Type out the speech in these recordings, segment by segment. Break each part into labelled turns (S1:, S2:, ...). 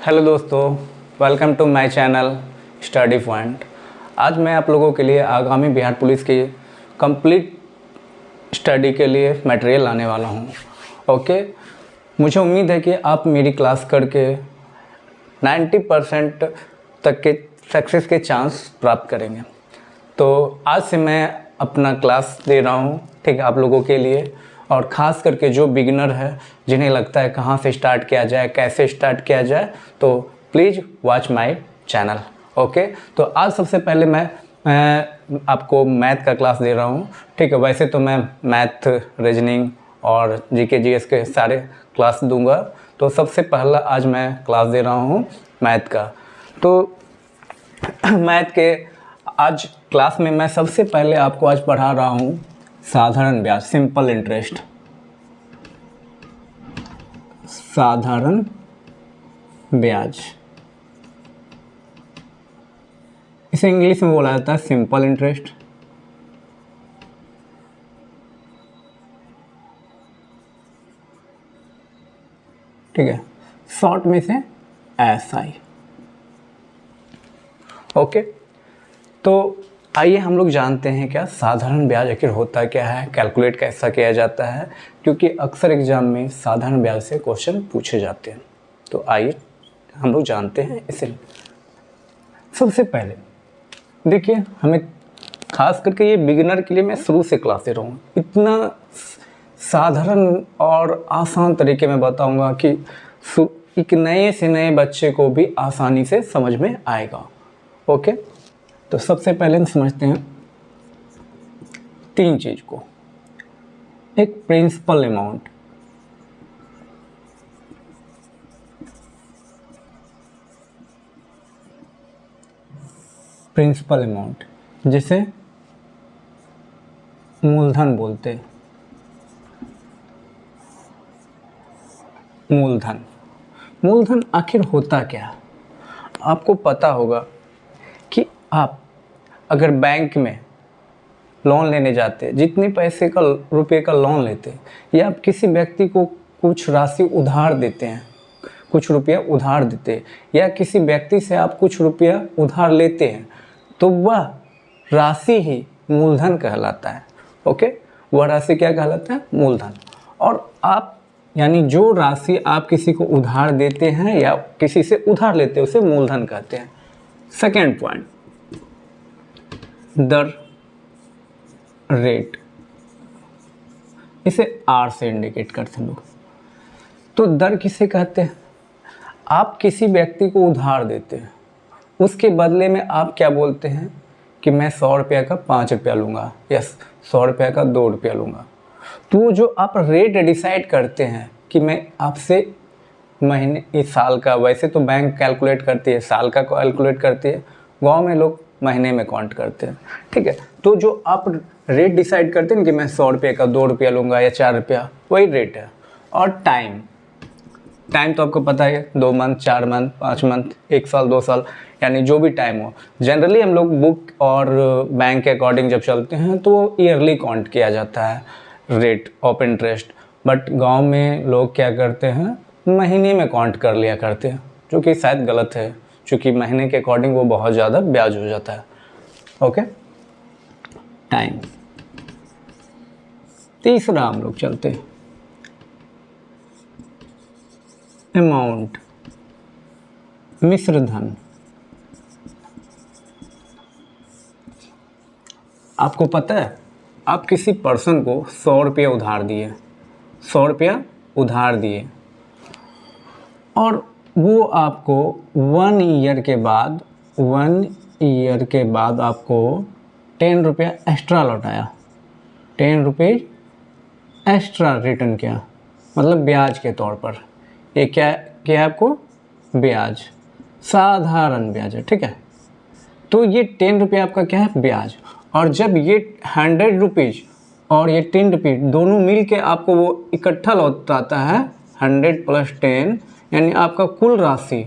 S1: Hello दोस्तों, welcome to my channel study point. आज मैं आप लोगों के लिए आगामी बिहार पुलिस की कंप्लीट स्टडी के लिए मटेरियल लाने वाला हूं। ओके, मुझे उम्मीद है कि आप मेरी क्लास करके 90% तक के सक्सेस के चांस प्राप्त करेंगे। तो आज से मैं अपना क्लास दे रहा हूं, ठीक है, आप लोगों के लिए, और ख़ास करके जो बिगिनर है, जिन्हें लगता है कहाँ से स्टार्ट किया जाए, कैसे स्टार्ट किया जाए, तो please watch my channel. Okay, तो आज सबसे पहले मैं आपको मैथ का क्लास दे रहा हूँ, ठीक है। वैसे तो मैं मैथ, रीजनिंग और जीके जीएस के सारे क्लास दूंगा, तो सबसे पहला आज मैं क्लास दे रहा हूँ मैथ का। तो मैथ के आज क्लास में मैं सबसे पहले आपको आज पढ़ा रहा हूँ साधारण ब्याज, सिंपल इंटरेस्ट। साधारण ब्याज, इसे इंग्लिश में बोला जाता है सिंपल इंटरेस्ट। ठीक है, शॉर्ट में से SI। ओके, तो आइए हम लोग जानते हैं क्या साधारण ब्याज आखिर होता क्या है, कैलकुलेट कैसा किया जाता है, क्योंकि अक्सर एग्जाम में साधारण ब्याज से क्वेश्चन पूछे जाते हैं। तो आइए हम लोग जानते हैं इसे। सबसे पहले देखिए, हमें खास करके ये बिगिनर के लिए मैं शुरू से क्लास दे रहा हूँ। इतना साधारण और आसान तरीके में बताऊँगा कि एक नए से नए बच्चे को भी आसानी से समझ में आएगा। ओके, तो सबसे पहले हम समझते हैं तीन चीज को। एक प्रिंसिपल अमाउंट, प्रिंसिपल अमाउंट जिसे मूलधन बोलते हैं। मूलधन, मूलधन आखिर होता क्या? आपको पता होगा कि आप अगर बैंक में लोन लेने जाते, जितने पैसे का रुपए का लोन लेते, या आप किसी व्यक्ति को कुछ राशि उधार देते हैं, कुछ रुपया उधार देते, या किसी व्यक्ति से आप कुछ रुपया उधार लेते हैं, तो वह राशि ही मूलधन कहलाता है। ओके, वह राशि क्या कहलाता है? मूलधन। और आप यानी जो राशि आप किसी को उधार देते हैं या किसी से उधार लेते हैं, उसे मूलधन कहते हैं। सेकेंड पॉइंट, दर रेट, इसे R से इंडिकेट करते हैं लोग। तो दर किसे कहते हैं? आप किसी व्यक्ति को उधार देते हैं, उसके बदले में आप क्या बोलते हैं कि मैं 100 रुपये का 5 रुपया लूँगा, या 100 रुपये का 2 रुपया लूँगा। तो जो आप रेट डिसाइड करते हैं कि मैं आपसे महीने, इस साल का, वैसे तो बैंक कैलकुलेट करती है, साल का कैलकुलेट करती है, गांव में लोग महीने में काउंट करते हैं। ठीक है, तो जो आप रेट डिसाइड करते हैं कि मैं 100 रुपये का 2 रुपया लूँगा या 4 रुपया, वही रेट है। और टाइम, टाइम तो आपको पता है, 2 मंथ, 4 मंथ, 5 मंथ, 1 साल, 2 साल, यानी जो भी टाइम हो। जनरली हम लोग बुक और बैंक के अकॉर्डिंग जब चलते हैं तो ईयरली काउंट किया जाता है रेट ऑफ इंटरेस्ट, बट गांव में लोग क्या करते हैं, महीने में काउंट कर लिया करते हैं, जो कि शायद गलत है, क्योंकि महीने के अकॉर्डिंग वो बहुत ज़्यादा ब्याज हो जाता है। Okay, time. तीसरा हम लोग चलते हैं अमाउंट, मिश्र धन। आपको पता है, आप किसी पर्सन को 100 रुपया उधार दिए, 100 रुपया उधार दिए, और वो आपको 1 ईयर के बाद, 1 ईयर के बाद आपको 10 रुपया एक्स्ट्रा लौटाया, 10 रुपये एक्स्ट्रा रिटर्न किया, मतलब ब्याज के तौर पर। ये क्या क्या है आपको? ब्याज, साधारण ब्याज है। ठीक है, तो ये 10 रुपये आपका क्या है? ब्याज। और जब ये 100 रुपीज़ और ये 10 रुपीज़ दोनों मिल के आपको वो इकट्ठा लौटाता है 100 + 10, यानी आपका कुल राशि,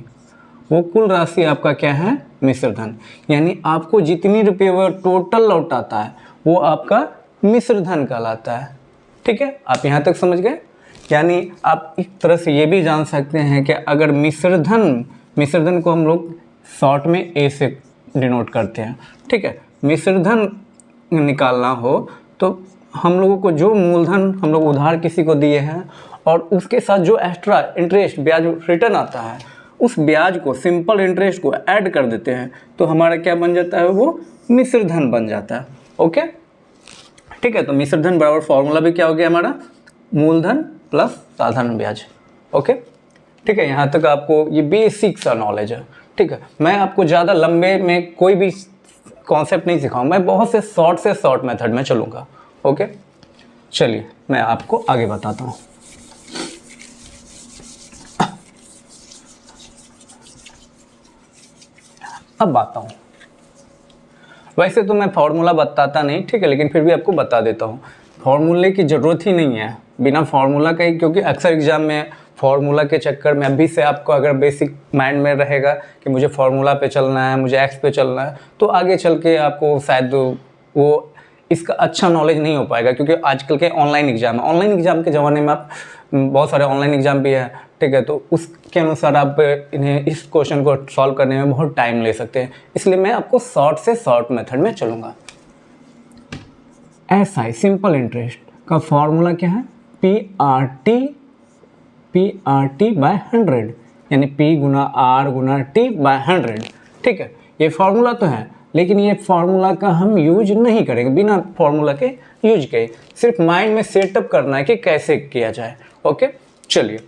S1: वो कुल राशि आपका क्या है? मिश्र धन। यानी आपको जितनी रुपये वो टोटल लौटाता है, वो आपका मिश्र धन कहलाता है। ठीक है, आप यहाँ तक समझ गए? यानी आप एक तरह से ये भी जान सकते हैं कि अगर मिश्र धन मिश्र धन को हम लोग शॉर्ट में ए से डिनोट करते हैं, ठीक है। मिश्र धन निकालना हो तो हम लोगों को जो मूलधन हम लोग उधार किसी को दिए हैं और उसके साथ जो एक्स्ट्रा इंटरेस्ट ब्याज रिटर्न आता है, उस ब्याज को, सिंपल इंटरेस्ट को ऐड कर देते हैं, तो हमारा क्या बन जाता है, वो मिश्र धन बन जाता है। ओके, ठीक है। तो मिश्र धन बराबर फॉर्मूला भी क्या हो गया हमारा, मूलधन प्लस साधारण ब्याज। ओके, ठीक है। यहाँ तक आपको ये बेसिक सा नॉलेज है, ठीक है। मैं आपको ज़्यादा लंबे में कोई भी कॉन्सेप्ट नहीं सिखाऊंगा, मैं बहुत से शॉर्ट मेथड में चलूँगा। ओके, चलिए मैं आपको आगे बताता हूँ। अब आता हूँ, वैसे तो मैं फार्मूला बताता नहीं, ठीक है, लेकिन फिर भी आपको बता देता हूँ। फार्मूले की ज़रूरत ही नहीं है बिना फार्मूला का ही, क्योंकि अक्सर एग्जाम में फार्मूला के चक्कर में अभी से आपको अगर बेसिक माइंड में रहेगा कि मुझे फार्मूला पे चलना है, मुझे एक्स पे चलना है, तो आगे चल के आपको शायद वो इसका अच्छा नॉलेज नहीं हो पाएगा। क्योंकि आजकल के ऑनलाइन एग्जाम है, ऑनलाइन एग्जाम के ज़माने में आप बहुत सारे ऑनलाइन एग्जाम भी है, ठीक है, तो उसके अनुसार आप इन्हें इस क्वेश्चन को सॉल्व करने में बहुत टाइम ले सकते हैं। इसलिए मैं आपको शॉर्ट से शॉर्ट मेथड में चलूँगा। SI सिंपल इंटरेस्ट का फॉर्मूला क्या है, PRT बाय 100, यानी P गुना R गुना T बाय 100, ठीक है। ये फार्मूला तो है, लेकिन ये फार्मूला का हम यूज नहीं करेंगे, बिना फार्मूला के यूज किए, सिर्फ माइंड में सेटअप करना है कि कैसे किया जाए। ओके, चलिए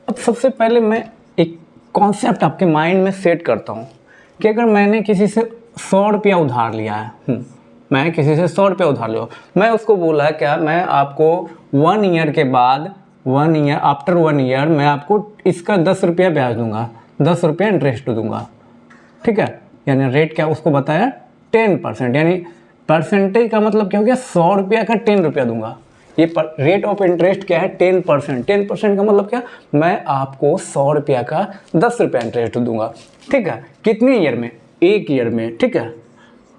S1: अब सबसे पहले मैं एक कॉन्सेप्ट आपके माइंड में सेट करता हूँ कि अगर मैंने किसी से 100 रुपया उधार लिया है, मैं किसी से 100 रुपया उधार लिया, मैं उसको बोला क्या, मैं आपको 1 ईयर के बाद, आफ्टर 1 ईयर मैं आपको इसका 10 रुपया ब्याज दूंगा, 10 रुपया इंटरेस्ट दूंगा, ठीक है। यानी रेट क्या उसको बताया, 10%, यानी परसेंटेज का मतलब क्या हो गया, 100 रुपया का 10 रुपया दूंगा। ये रेट ऑफ इंटरेस्ट क्या है, 10%। 10% का मतलब क्या, मैं आपको 100 रुपया का 10 रुपया इंटरेस्ट दूंगा, ठीक है। कितने ईयर में, 1 ईयर में, ठीक है।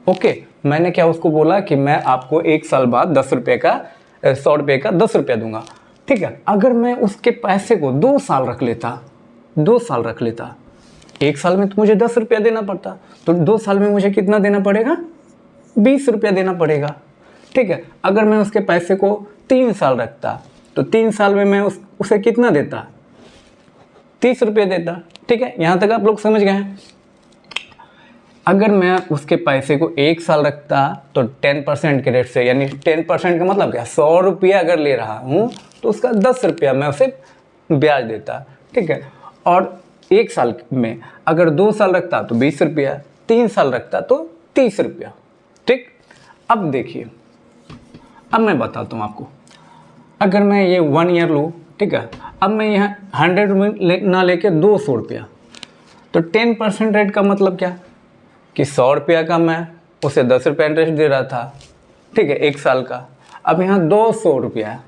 S1: ओके, मैंने क्या उसको बोला कि मैं आपको 1 साल बाद 10 रुपये का 100 रुपये का 10 रुपया दूंगा, ठीक है। अगर मैं उसके पैसे को 2 साल रख लेता, 2 साल रख लेता, 1 साल में तो मुझे 10 रुपया देना पड़ता, तो 2 साल में मुझे कितना देना पड़ेगा, 20 रुपया देना पड़ेगा, ठीक है। अगर मैं उसके पैसे को 3 साल रखता, तो 3 साल में मैं उसे कितना देता, 30 रुपये देता, ठीक है। यहाँ तक आप लोग समझ गए हैं। अगर मैं उसके पैसे को 1 साल रखता तो 10% के रेट से, यानी 10% का मतलब क्या, 100 रुपया अगर ले रहा हूँ तो उसका 10 रुपया मैं उसे ब्याज देता, ठीक है। और 1 साल में अगर 2 साल रखता तो 20 रुपया, 3 साल रखता तो 30 रुपया, ठीक। अब देखिए, अब मैं बताता हूँ आपको, अगर मैं ये 1 ईयर लूँ, ठीक है, अब मैं यहाँ 100 रुपये ना लेके 200 रुपया, तो 10% रेट का मतलब क्या कि 100 रुपया का मैं उसे 10 रुपया इंटरेस्ट दे रहा था, ठीक है, 1 साल का। अब यहाँ 200 रुपया है,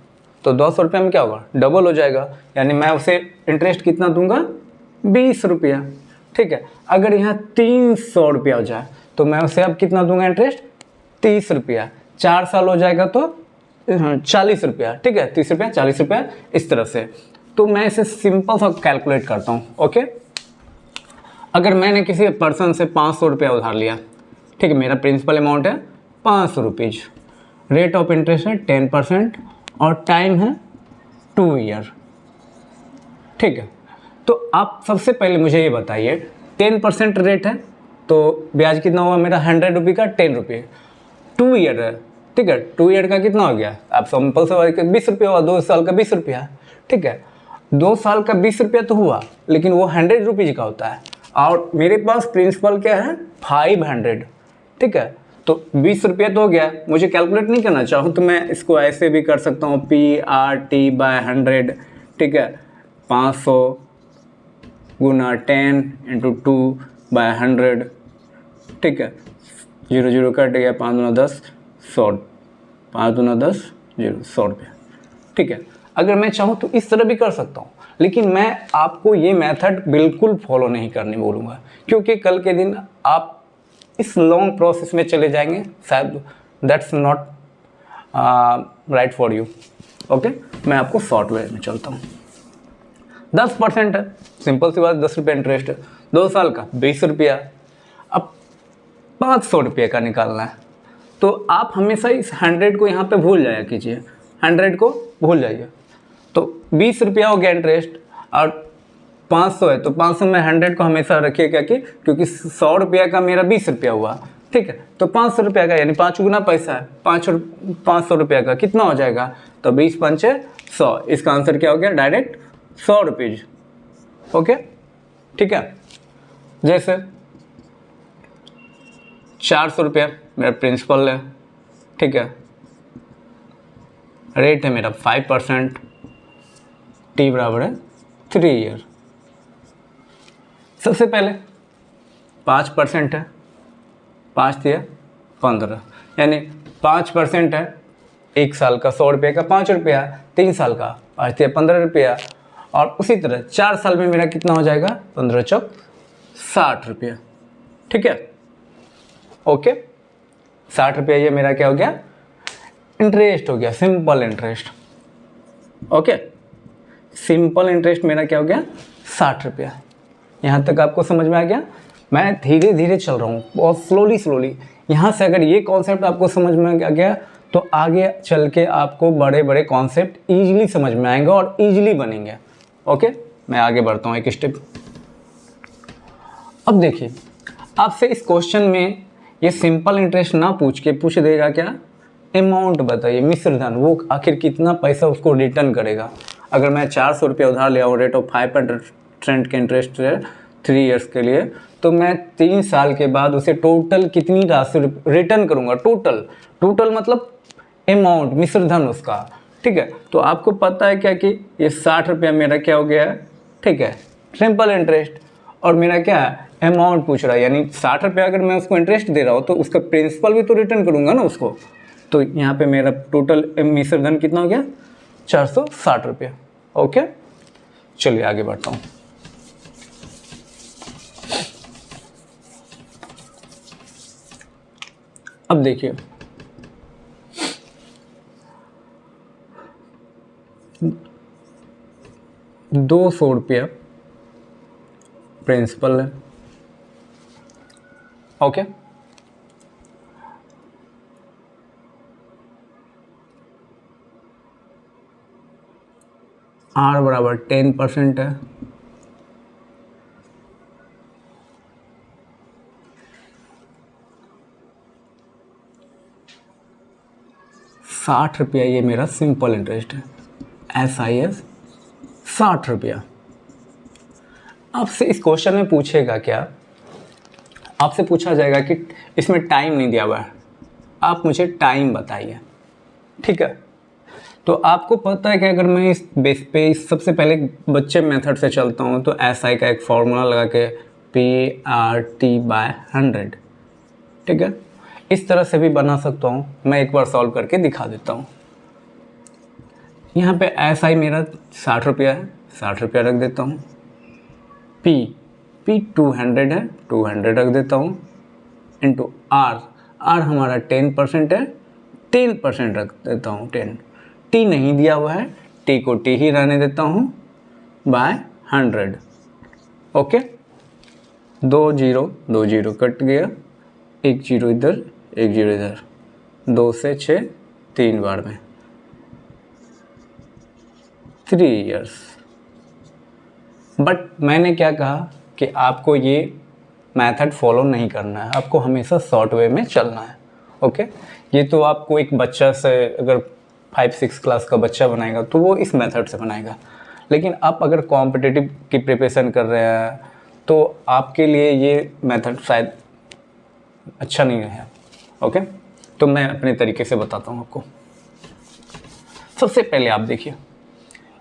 S1: तो 200 रुपया में क्या होगा, डबल हो जाएगा, यानी मैं उसे इंटरेस्ट कितना दूंगा, 20 रुपया, ठीक है। अगर यहाँ 300 रुपया हो जाए तो मैं उसे अब कितना दूंगा इंटरेस्ट, 30 रुपया, 4 साल हो जाएगा तो 40 रुपया, ठीक है, 30 रुपया 40 रुपया, इस तरह से। तो मैं इसे सिंपल सा कैलकुलेट करता हूँ। ओके, अगर मैंने किसी पर्सन से 500 रुपया उधार लिया, ठीक है, मेरा प्रिंसिपल अमाउंट है 500 रुपीज़, रेट ऑफ इंटरेस्ट है 10% और टाइम है 2 ईयर, ठीक है। तो आप सबसे पहले मुझे ये बताइए, 10% रेट है तो ब्याज कितना हुआ मेरा, 100 रुपये का 10 रुपये, 2 ईयर है, ठीक है, 2 ईयर का कितना हो गया, आप सिंपल से 20 रुपया हुआ, 2 साल का 20 रुपया, ठीक है। 2 साल का 20 रुपया तो हुआ, लेकिन वो 100 रुपीज़ का होता है और मेरे पास प्रिंसिपल क्या है, 500, ठीक है। तो 20 रुपया तो हो गया, मुझे कैलकुलेट नहीं करना चाहूँ तो मैं इसको ऐसे भी कर सकता हूँ, PRT बाय 100, ठीक है, 500 गुना 10 इंटू 2 बाय 100, ठीक है, 0 0 कट गया, 5 दूना 10, 100, 5 दूना 10, 0, 100 रुपया, ठीक है। अगर मैं चाहूँ तो इस तरह भी कर सकता हूँ, लेकिन मैं आपको ये मेथड बिल्कुल फॉलो नहीं करने बोलूँगा, क्योंकि कल के दिन आप इस लॉन्ग प्रोसेस में चले जाएंगे, शायद that's not right for you. Okay, मैं आपको शॉर्ट वे में चलता हूँ। 10% है, सिंपल सी बात, 10 रुपये इंटरेस्ट है, 2 साल का 20 रुपया। अब 500 रुपये का निकालना है, तो आप हमेशा इस 100 को यहाँ पे भूल जाया कीजिए, 100 को भूल जाइए। तो 20 रुपया हो गया इंटरेस्ट, और 500 है तो 500 में 100 को हमेशा रखिएगा कि क्योंकि 100 रुपया का मेरा 20 रुपया हुआ, ठीक है। तो 500 रुपया का यानी 5 गुना पैसा है, 500 रुपया का कितना हो जाएगा, तो 20 पंचे 100, इसका आंसर क्या हो गया, डायरेक्ट 100 रुपीज़। ओके, ठीक है। जैसे 400 रुपया मेरा प्रिंसिपल है, ठीक है, रेट है मेरा 5%, टी बराबर है 3 ईयर। सबसे पहले 5% है, 5 दिया 15, यानी 5% है 1 साल का 100 रुपये का 5 रुपया, 3 साल का 5 दिया 15 रुपया, और उसी तरह 4 साल में मेरा कितना हो जाएगा, 15 चौक 60 रुपया, ठीक है। ओके, 60 रुपया ये मेरा क्या हो गया, इंटरेस्ट हो गया, simple interest. Okay, simple interest मेरा क्या हो गया, 60 रुपया। यहाँ तक आपको समझ में आ गया। मैं धीरे धीरे चल रहा हूँ, बहुत स्लोली। यहाँ से अगर ये कॉन्सेप्ट आपको समझ में आ गया तो आगे चल के आपको बड़े बड़े कॉन्सेप्ट ईजिली समझ में आएंगे और ईजिली बनेंगे। ओके, मैं आगे बढ़ता हूँ एक स्टेप। अब देखिए, आपसे इस क्वेश्चन में ये सिंपल इंटरेस्ट ना पूछ के पूछ देगा क्या, अमाउंट बताइए, मिश्र धन, वो आखिर कितना पैसा उसको रिटर्न करेगा। अगर मैं 400 रुपया उधार लिया हूँ, रेट ऑफ 5% के इंटरेस्ट है 3 इयर्स के लिए, तो मैं 3 साल के बाद उसे टोटल कितनी राशि रिटर्न करूँगा, टोटल मतलब अमाउंट, मिश्र धन उसका, ठीक है। तो आपको पता है क्या कि ये 60 रुपया मेरा क्या हो गया है, ठीक है, सिंपल इंटरेस्ट, और मेरा क्या है, अमाउंट पूछ रहा है, यानी 60 रुपया अगर मैं उसको इंटरेस्ट दे रहा हूँ तो उसका प्रिंसिपल भी तो रिटर्न करूँगा ना उसको। तो यहाँ पे मेरा टोटल मिश्र धन कितना हो गया, 460 रुपया। ओके, चलिए आगे बढ़ता हूँ। अब देखिए, ₹200 प्रिंसिपल है। ओके, R बराबर 10% है, ₹60 ये मेरा सिंपल इंटरेस्ट है, SIS 60 रुपया। आपसे इस क्वेश्चन में पूछेगा क्या, आपसे पूछा जाएगा कि इसमें टाइम नहीं दिया हुआ है, आप मुझे टाइम बताइए, ठीक है। तो आपको पता है कि अगर मैं इस बेस पे सबसे पहले बच्चे मेथड से चलता हूँ तो SI का एक फॉर्मूला लगा के PRT/100, ठीक है, इस तरह से भी बना सकता हूँ। मैं एक बार सॉल्व करके दिखा देता हूँ। यहाँ पे SI मेरा 60 रुपया है, 60 रुपया रख देता हूँ। P 200 है, 200 रख देता हूँ, इंटू R हमारा 10% है, 10% रख देता हूँ, 10। T नहीं दिया हुआ है, T को T ही रहने देता हूँ, बाय 100। ओके, 2 0 कट गया, 1 0 इधर, 1 0 इधर, 2 से 6 3 बार में, 3 इयर्स। बट मैंने क्या कहा कि आपको ये मेथड फॉलो नहीं करना है, आपको हमेशा शॉर्ट वे में चलना है। ओके, ये तो आपको एक बच्चा से अगर 5-6 क्लास का बच्चा बनाएगा तो वो इस मेथड से बनाएगा, लेकिन आप अगर कॉम्पिटिटिव की प्रिपरेशन कर रहे हैं तो आपके लिए ये मेथड शायद अच्छा नहीं है। ओके, तो मैं अपने तरीके से बताता हूँ आपको। सबसे पहले आप देखिए,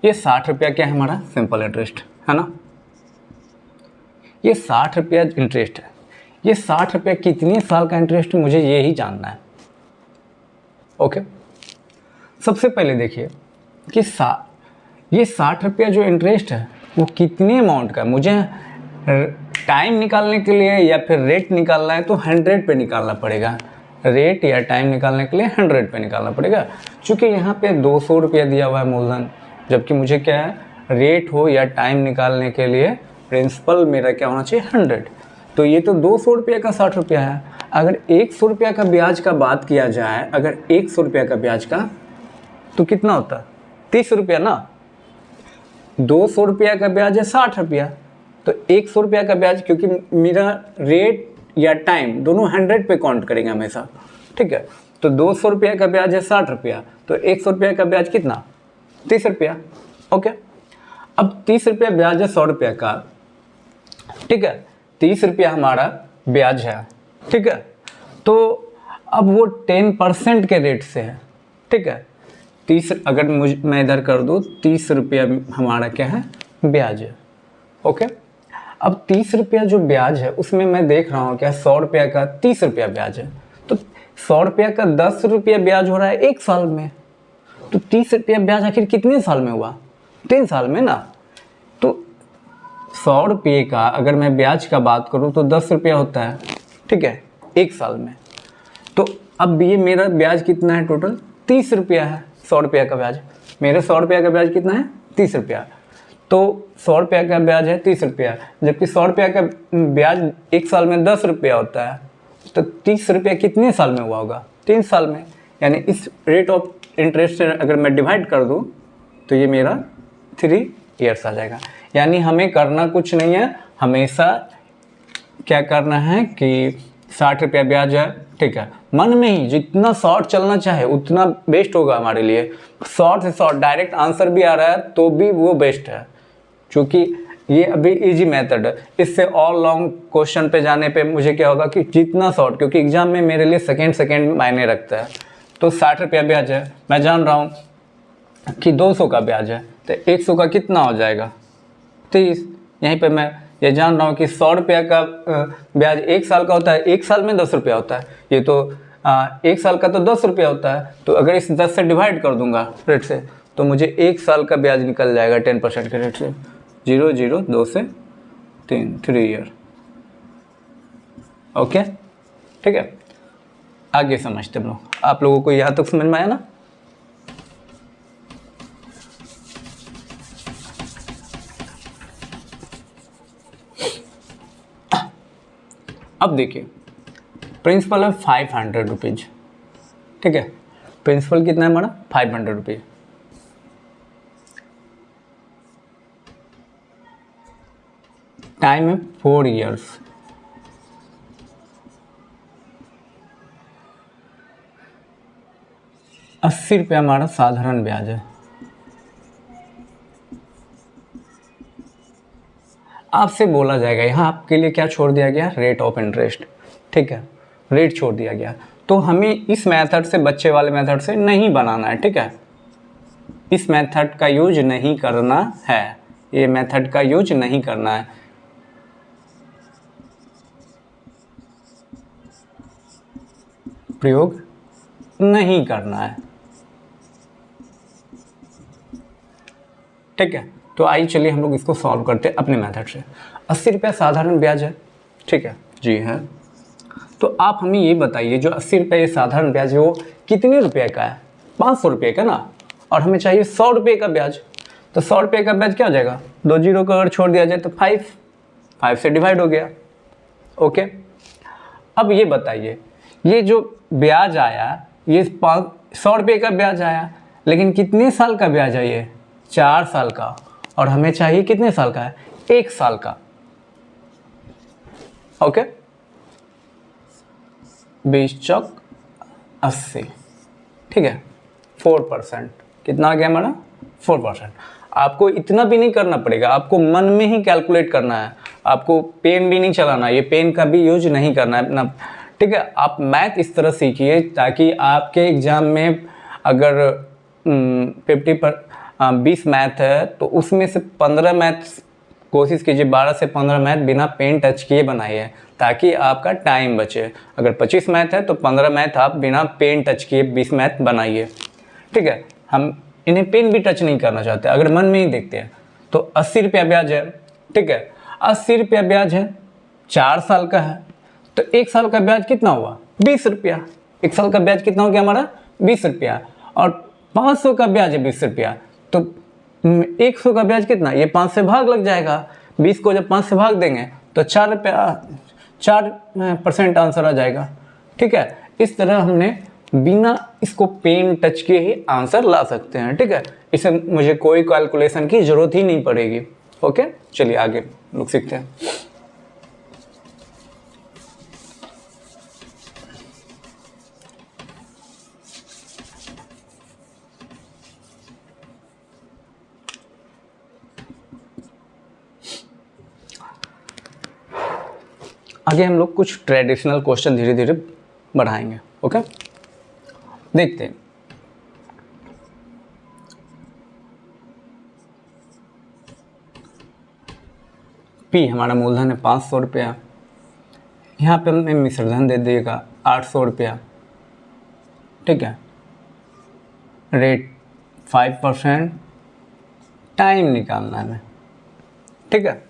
S1: ये 60 रुपया क्या है, हमारा सिंपल इंटरेस्ट है ना। ये 60 रुपया इंटरेस्ट है, ये 60 रुपया कितने साल का इंटरेस्ट है मुझे ये ही जानना है। ओके, सबसे पहले देखिए कि ये 60 रुपया जो इंटरेस्ट है वो कितने अमाउंट का है। मुझे टाइम निकालने के लिए या फिर रेट निकालना है तो 100 पे निकालना पड़ेगा, रेट या टाइम निकालने के लिए 100 पे निकालना पड़ेगा। क्योंकि यहाँ पे 200 रुपया दिया हुआ है मूलधन, जबकि मुझे क्या है, रेट हो या टाइम निकालने के लिए प्रिंसिपल मेरा क्या होना चाहिए 100। तो ये तो 200 रुपये का 60 रुपया है। अगर 100 रुपया का ब्याज का बात किया जाए, अगर 100 रुपया का ब्याज का, तो कितना होता है 30 रुपया ना। 200 रुपया का ब्याज है 60 रुपया, तो 100 रुपया का ब्याज, क्योंकि मेरा रेट या टाइम दोनों 100 पे काउंट करेंगे हमेशा, ठीक है। तो 200 रुपया का ब्याज है 60 रुपया, तो 100 रुपया का ब्याज कितना 30 रुपया। ओके, अब 30 रुपया ब्याज है 100 रुपया का, ठीक है। 30 रुपया हमारा ब्याज है, ठीक है। तो अब वो 10% के रेट से है, ठीक है। 30, अगर मैं इधर कर दूँ 30 रुपया हमारा क्या है ब्याज है। ओके, अब 30 रुपया जो ब्याज है उसमें मैं देख रहा हूँ क्या 100 रुपया का 30 रुपया ब्याज है, तो 100 रुपया का 10 रुपया ब्याज हो रहा है 1 साल में। तो 30 रुपया ब्याज आखिर कितने साल में हुआ 3 साल में ना। तो 100 रुपये का अगर मैं ब्याज का बात करूँ तो 10 रुपया होता है, ठीक है, 1 साल में। तो अब ये मेरा ब्याज कितना है टोटल 30 रुपया है। 100 रुपया का ब्याज, मेरे 100 रुपया का ब्याज कितना है 30 रुपया। तो 100 रुपया का ब्याज है 30 रुपया, जबकि 100 रुपया का ब्याज 1 साल में 10 रुपया होता है। तो 30 रुपया कितने साल में हुआ होगा 3 साल में। यानी इस रेट ऑफ इंटरेस्ट से अगर मैं डिवाइड कर दूँ तो ये मेरा 3 ईयर्स आ जाएगा। यानी हमें करना कुछ नहीं है, हमेशा क्या करना है कि 60 रुपया ब्याज है, ठीक है, मन में ही जितना शॉर्ट चलना चाहे उतना बेस्ट होगा हमारे लिए। शॉर्ट से शॉर्ट डायरेक्ट आंसर भी आ रहा है तो भी वो बेस्ट है, क्योंकि ये अभी इजी मेथड है। इससे और लॉन्ग क्वेश्चन पे जाने पे मुझे क्या होगा कि जितना शॉर्ट, क्योंकि एग्जाम में मेरे लिए सेकेंड मायने रखता है। तो 60 रुपया ब्याज है, मैं जान रहा हूँ कि 200 का ब्याज है, तो 100 का कितना हो जाएगा 30। यहीं पे मैं ये जान रहा हूँ कि 100 रुपया का ब्याज 1 साल का होता है, 1 साल में 10 रुपया होता है। ये तो 1 साल का तो 10 रुपया होता है, तो अगर इस 10 से डिवाइड कर दूंगा रेट से तो मुझे 1 साल का ब्याज निकल जाएगा 10% के रेट से। 0 0 2 से 3 ईयर। ओके, ठीक है, आगे समझते हम लोग। आप लोगों को यहाँ तक समझ में आया ना। अब देखिए प्रिंसिपल है 500 रुपीज़, ठीक है। प्रिंसिपल कितना है हमारा 500 रुपीज़। टाइम है 4 ईयर्स। ₹80 हमारा साधारण ब्याज है। आपसे बोला जाएगा यहाँ आपके लिए क्या छोड़ दिया गया रेट ऑफ इंटरेस्ट, ठीक है, रेट छोड़ दिया गया। तो हमें इस मेथड से, बच्चे वाले मेथड से नहीं बनाना है, ठीक है। इस मेथड का यूज नहीं करना है, ये मेथड का यूज नहीं करना है। प्रयोग नहीं करना है, ठीक है। तो आइए चलिए हम लोग इसको सॉल्व करते हैं अपने मेथड से। 80 रुपया साधारण ब्याज है, ठीक है जी है। तो आप हमें ये बताइए जो 80 रुपये ये साधारण ब्याज है वो कितने रुपये का है 500 रुपये का ना, और हमें चाहिए 100 रुपये का ब्याज। तो 100 रुपये का ब्याज क्या हो जाएगा, 2 जीरो को अगर छोड़ दिया जाए तो 5 से डिवाइड हो गया। ओके, अब ये बताइए ये जो ब्याज आया ये 100 रुपये का ब्याज आया, लेकिन कितने साल का ब्याज है ये 4 साल का, और हमें चाहिए कितने साल का है 1 साल का। ओके, 20 चौक 80, ठीक है, 4%। कितना आ गया हमारा 4%। आपको इतना भी नहीं करना पड़ेगा, आपको मन में ही कैलकुलेट करना है, आपको पेन भी नहीं चलाना, ये पेन का भी यूज नहीं करना है अपना, ठीक है। आप मैथ इस तरह सीखिए ताकि आपके एग्ज़ाम में अगर 20 मैथ है तो उसमें से 15 मैथ कोशिश कीजिए 12 से 15 मैथ बिना पेन टच किए बनाइए ताकि आपका टाइम बचे। अगर 25 मैथ है तो 15 मैथ आप बिना पेन टच किए 20 मैथ बनाइए, ठीक है। हम इन्हें पेन भी टच नहीं करना चाहते, अगर मन में ही देखते हैं। तो 80 रुपया ब्याज है, ठीक है, 80 रुपया ब्याज है, 4 साल का है, तो 1 साल का ब्याज कितना हुआ 20 रुपया। 1 साल का ब्याज कितना हो गया हमारा 20 रुपया, और 500 का ब्याज है 20 रुपया, तो 100 का ब्याज कितना, ये 5 से भाग लग जाएगा, 20 को जब 5 से भाग देंगे तो 4% आंसर आ जाएगा। ठीक है, इस तरह हमने बिना इसको पेन टच किए ही आंसर ला सकते हैं। ठीक है, इसे मुझे कोई कैलकुलेशन की ज़रूरत ही नहीं पड़ेगी। ओके, चलिए आगे लोग सीखते हैं। आगे हम लोग कुछ ट्रेडिशनल क्वेश्चन धीरे धीरे बढ़ाएंगे। ओके, देखते हैं। पी हमारा मूलधन है 500 रुपया, यहाँ पे हमें मिश्रधन दे देगा 800 रुपया। ठीक है, रेट 5%, टाइम निकालना है। ठीक है,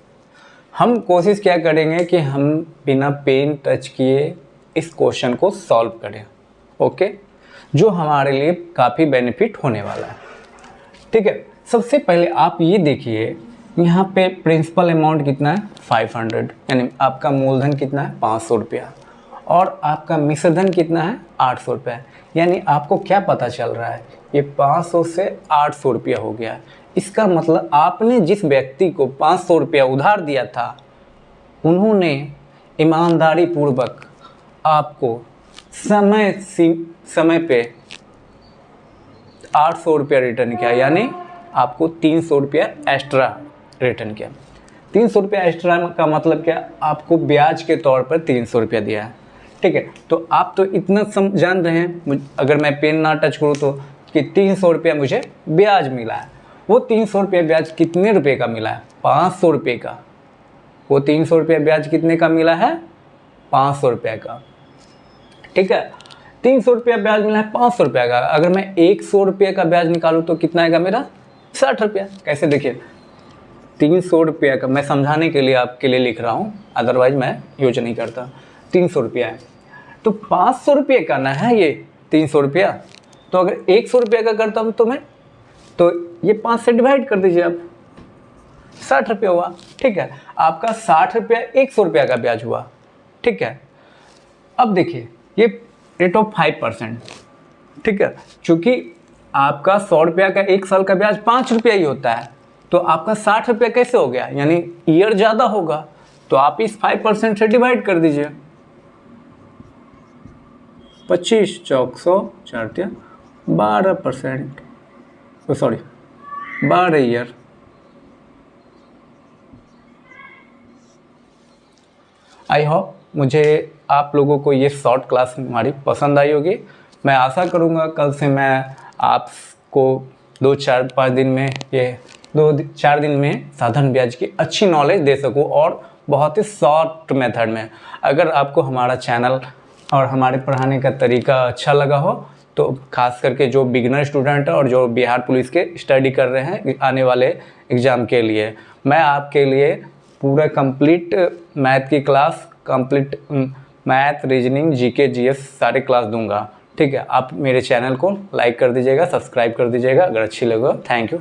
S1: हम कोशिश क्या करेंगे कि हम बिना पेन टच किए इस क्वेश्चन को सॉल्व करें। ओके, जो हमारे लिए काफ़ी बेनिफिट होने वाला है। ठीक है, सबसे पहले आप ये देखिए, यहाँ पे प्रिंसिपल अमाउंट कितना है 500, यानी आपका मूलधन कितना है 500 रुपया, और आपका मिश्रधन कितना है 800 रुपया। यानी आपको क्या पता चल रहा है, ये 500 से 800 रुपया हो गया। इसका मतलब आपने जिस व्यक्ति को 500 रुपया उधार दिया था, उन्होंने ईमानदारी पूर्वक आपको समय पे 800 रुपया रिटर्न किया, यानी आपको 300 रुपया एक्स्ट्रा रिटर्न किया। 300 रुपया एक्स्ट्रा का मतलब क्या, आपको ब्याज के तौर पर 300 रुपया दिया है। ठीक है, तो आप तो इतना जान रहे हैं, अगर मैं पेन ना टच करूँ तो, कि 300 रुपया मुझे ब्याज मिला है। वो 300 रुपया ब्याज कितने रुपए का मिला है, 500 रुपये का। वो 300 रुपया ब्याज कितने का मिला है, 500 रुपये का। ठीक है, 300 रुपया ब्याज मिला है 500 रुपये का। अगर मैं 100 रुपये का ब्याज निकालूँ तो कितना आएगा मेरा, 60 रुपया। कैसे, देखिए 300 रुपये का, मैं समझाने के लिए आपके लिए लिख रहा हूँ, अदरवाइज मैं यूज नहीं करता। 300 रुपया है तो 500 रुपये का ना है ये 300 रुपया। तो अगर 100 रुपये का करता हूँ तो मैं, तो ये 5 से डिवाइड कर दीजिए आप, 60 रुपया हुआ। ठीक है, आपका 60 रुपया 100 रुपया का ब्याज हुआ। ठीक है, अब देखिए ये रेट ऑफ 5%। ठीक है, चूँकि आपका 100 रुपया का 1 साल का ब्याज 5 रुपया ही होता है, तो आपका 60 रुपया कैसे हो गया, यानी ईयर ज़्यादा होगा। तो आप इस 5% से डिवाइड कर दीजिए, 25 चौक 100 4 12%, सॉरी 12 ईयर। आई होप मुझे आप लोगों को ये शॉर्ट क्लास हमारी पसंद आई होगी। मैं आशा करूँगा कल से मैं आपको 2-4-5 दिन में, ये 2-4 दिन में साधारण ब्याज की अच्छी नॉलेज दे सकूँ, और बहुत ही शॉर्ट मेथड में। अगर आपको हमारा चैनल और हमारे पढ़ाने का तरीका अच्छा लगा हो, तो खास करके जो बिगिनर स्टूडेंट है और जो बिहार पुलिस के स्टडी कर रहे हैं आने वाले एग्ज़ाम के लिए, मैं आपके लिए पूरा कंप्लीट मैथ की class, complete math, reasoning, GK, GS सारे क्लास दूंगा। ठीक है, आप मेरे चैनल को लाइक कर दीजिएगा, सब्सक्राइब कर दीजिएगा अगर अच्छी लगे। Thank you.